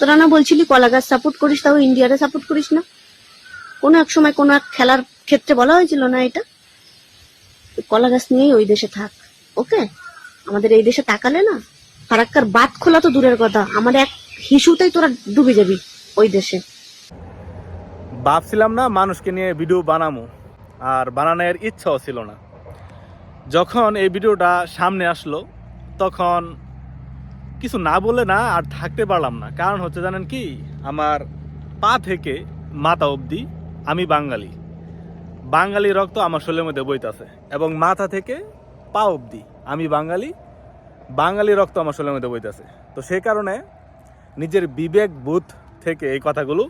তোরা না বলছিলি কলা গাছ সাপোর্ট করিস, তাও ইন্ডিয়ারে সাপোর্ট করিস না? কোনো এক সময় কোনো এক খেলার ক্ষেত্রে বলা হয়েছিল না এটা? কলা গাছ নিয়েই ওই দেশে থাক, ওকে? আমাদের এই দেশে তাকালে না, ফারাক্কার বাত খোলা তো দূরের কথা, আমার এক হিসুতেই তোরা ডুবে যাবি ওই দেশে। ভাবছিলাম না মানুষকে নিয়ে ভিডিও বানামো, আর বানানোর ইচ্ছাও ছিল না। যখন এই ভিডিওটা সামনে আসলো তখন কিছু না বলে না আর থাকতে পারলাম না। কারণ হচ্ছে জানেন কি, আমার পা থেকে মাথা অবধি আমি বাঙালি, বাঙালি রক্ত আমার শরীরের মধ্যে বইতাছে, এবং মাথা থেকে পা অবধি আমি বাঙালি, বাঙালি রক্ত আমার শরীরের মধ্যে বইতাছে। তো সেই কারণে নিজের বিবেক বোধ থেকে এই কথাগুলো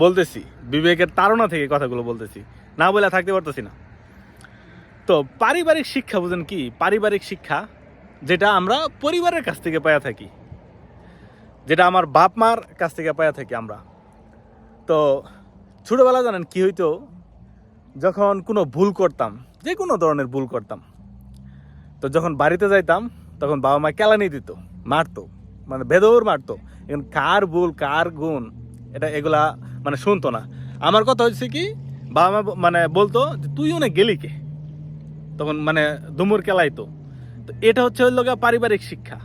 বলতেছি, বিবেকের তাড়না থেকে কথাগুলো বলতেছি, না বলে থাকতে পারতেছি না। তো পারিবারিক শিক্ষা বুঝেন কি? পারিবারিক শিক্ষা যেটা আমরা পরিবারের কাছ থেকে পাইয়া থাকি, যেটা আমার বাপ মার কাছ থেকে পাইয়া থাকি আমরা। তো ছোটবেলা জানেন কি হইতো, যখন কোনো ভুল করতাম, যে কোনো ধরনের ভুল করতাম, তো যখন বাড়িতে যাইতাম তখন বাবা মা কেলানি দিত, মারতো, মানে বেদর মারতো। এখন কার ভুল কার গুণ এগুলা মানে শুনতো না। আমার কথা হচ্ছে কি, বাবা মা মানে বলতো যে তুই অনেক গেলি কে, তখন মানে দুমুর কেলাইতো। তো এটা হচ্ছে হইল পারিবারিক শিক্ষা,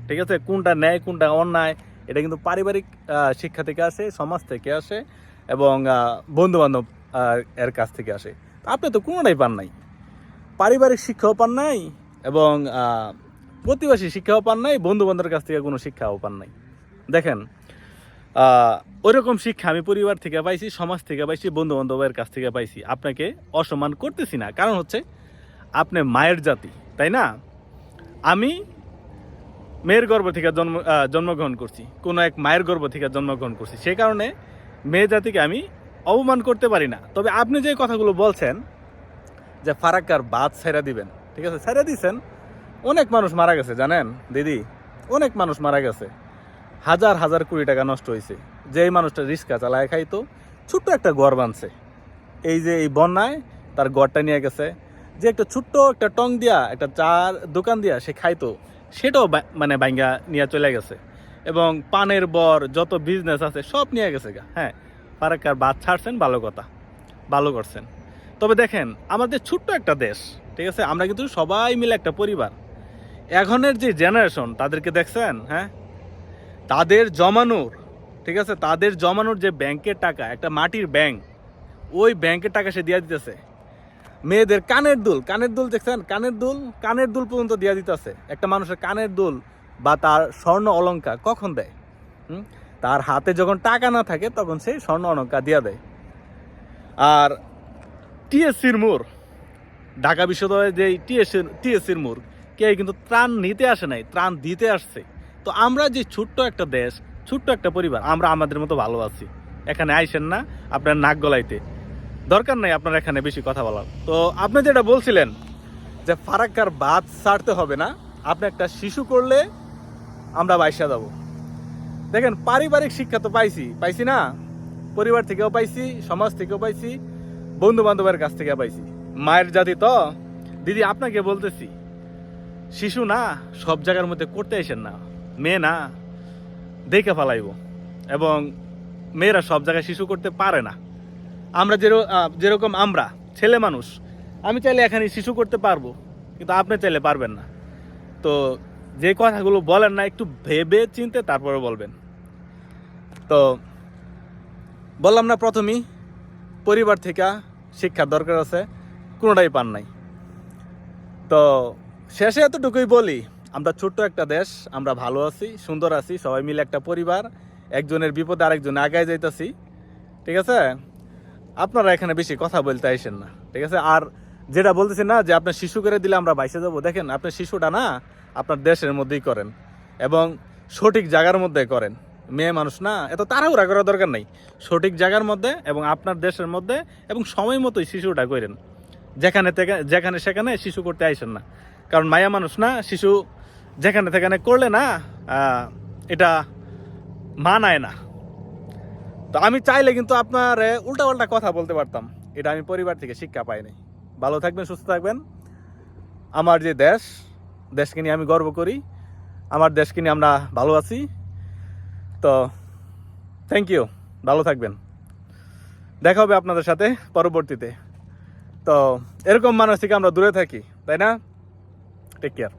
ঠিক আছে? কোনটা ন্যায় কোনটা অন্যায় এটা কিন্তু পারিবারিক শিক্ষা থেকে আসে, সমাজ থেকে আসে, এবং বন্ধু বান্ধব এর কাছ থেকে আসে। আপনি তো কোনোটাই পান নাই, পারিবারিক শিক্ষাও পান নাই, এবং প্রতিবেশী শিক্ষাও পান নাই, বন্ধু বান্ধবের কাছ থেকে কোনো শিক্ষাও পান নাই। দেখেন, ওইরকম শিক্ষা আমি পরিবার থেকে পাইছি, সমাজ থেকে পাইছি, বন্ধু বান্ধবের কাছ থেকে পাইছি। আপনাকে অসম্মান করতেছি না, কারণ হচ্ছে আপনি মায়ের জাতি, তাই না? আমি মেয়ের গর্ভ থেকে জন্মগ্রহণ করছি, কোনো এক মায়ের গর্ভ থেকে জন্মগ্রহণ করছি, সেই কারণে মেয়ে জাতিকে আমি অপমান করতে পারি না। তবে আপনি যে কথাগুলো বলছেন যে ফারাক্কার বাদ ছেড়ে দিবেন, ঠিক আছে, ছেড়ে দিচ্ছেন। অনেক মানুষ মারা গেছে জানেন দিদি, অনেক মানুষ মারা গেছে, হাজার হাজার কোটি টাকা নষ্ট হয়েছে। যে এই মানুষটা রিক্সা চালায় খাইতো, ছোট্ট একটা ঘর বানছে, এই যে এই বন্যায় তার ঘরটা নিয়ে গেছে। যে একটা ছোট্ট একটা টং দিয়া একটা চার দোকান দিয়া সে খাইতো, সেটাও মানে ভাঙ্গা নিয়ে চলে গেছে। এবং পানের বর যত বিজনেস আছে সব নিয়ে গেছে গা। হ্যাঁ, ফারাক্কার বাদ ছাড়ছেন, ভালো কথা, ভালো করছেন। তবে দেখেন, আমাদের ছোট্ট একটা দেশ, ঠিক আছে, আমরা কিন্তু সবাই মিলে একটা পরিবার। এখনের যে জেনারেশন তাদেরকে দেখছেন? হ্যাঁ, তাদের জমানোর, ঠিক আছে, তাদের জমানোর যে ব্যাংকের টাকা, একটা মাটির ব্যাংক, ওই ব্যাংকের টাকা সে দিয়ে দিতেছে। মেয়েদের কানের দুল দেখছেন? কানের দুল পর্যন্ত দিয়ে দিতেছে। একটা মানুষের কানের দুল বা তার স্বর্ণ অলংকার কখন দেয়? তার হাতে যখন টাকা না থাকে তখন সে স্বর্ণ অলংকার দিয়ে দেয়। আর টিএসসির মোড়, ঢাকা বিশ্ববিদ্যালয়ে যে টিএসসির মোড়, কে কিন্তু ত্রাণ নিতে আসে নাই, ত্রাণ দিতে আসছে। তো আমরা যে ছোট্ট একটা দেশ, ছোট্ট একটা পরিবার, আমরা আমাদের মতো ভালো আছি। এখানে আইসেন না আপনার নাক গলাইতে, দরকার নাই আপনার এখানে বেশি কথা বলার। তো আপনি যেটা বলছিলেন যে ফারাক্কার বাদ ছাড়তে হবে না, আপনি একটা শিশু করলে আমরা বাইসা যাব। দেখেন, পারিবারিক শিক্ষা তো পাইছি না, পরিবার থেকেও পাইছি, সমাজ থেকেও পাইছি, বন্ধু বান্ধবের কাছ থেকে পাইছি। মায়ের জাতি তো দিদি, আপনাকে বলতেছি, শিশু না সব জায়গার মধ্যে করতে আসেন না, মেয়ে না দেখে ফেলাইব। এবং মেয়েরা সব জায়গায় শিশু করতে পারে না। আমরা যেরকম আমরা ছেলে মানুষ, আমি চাইলে এখানে শিশু করতে পারবো, কিন্তু আপনি চাইলে পারবেন না। তো যে কথাগুলো বলেন না, একটু ভেবে চিনতে তারপরে বলবেন। তো বললাম না প্রথমেই, পরিবার থেকে শিক্ষার দরকার আছে, কোনোটাই পান নাই। তো শেষে এতটুকুই বলি, আমরা ছোট্ট একটা দেশ, আমরা ভালো আছি, সুন্দর আছি, সবাই মিলে একটা পরিবার, একজনের বিপদে আরেকজন আগায় যাইতাছি, ঠিক আছে? আপনারা এখানে বেশি কথা বলতে আইসেন না, ঠিক আছে? আর যেটা বলতেছেন না যে আপনার শিশু করে দিলে আমরা বাইসে যাবো, দেখেন আপনার শিশুটা না আপনার দেশের মধ্যেই করেন, এবং সঠিক জায়গার মধ্যে করেন। মেয়ে মানুষ না, এত তাড়াহুড়া করার দরকার নাই, সঠিক জায়গার মধ্যে এবং আপনার দেশের মধ্যে, এবং সময় মতোই শিশুটা করেন। যেখানে সেখানে শিশু করতে আইসেন না, কারণ মায়া মানুষ না, শিশু যেখানে সেখানে করলে না এটা মানায় না। তো আমি চাইলে কিন্তু আপনার উল্টা কথা বলতে পারতাম, এটা আমি পরিবার থেকে শিক্ষা পাই নাই। ভালো থাকবেন, সুস্থ থাকবেন। আমার যে দেশকে নিয়ে আমি গর্ব করি, আমার দেশকে নিয়ে আমরা ভালো আছি। তো থ্যাংক ইউ, ভালো থাকবেন। দেখা হবে আপনাদের সাথে পরবর্তীতে। তো এরকম মানুষ থেকে আমরা দূরে থাকি, তাই না? Take care.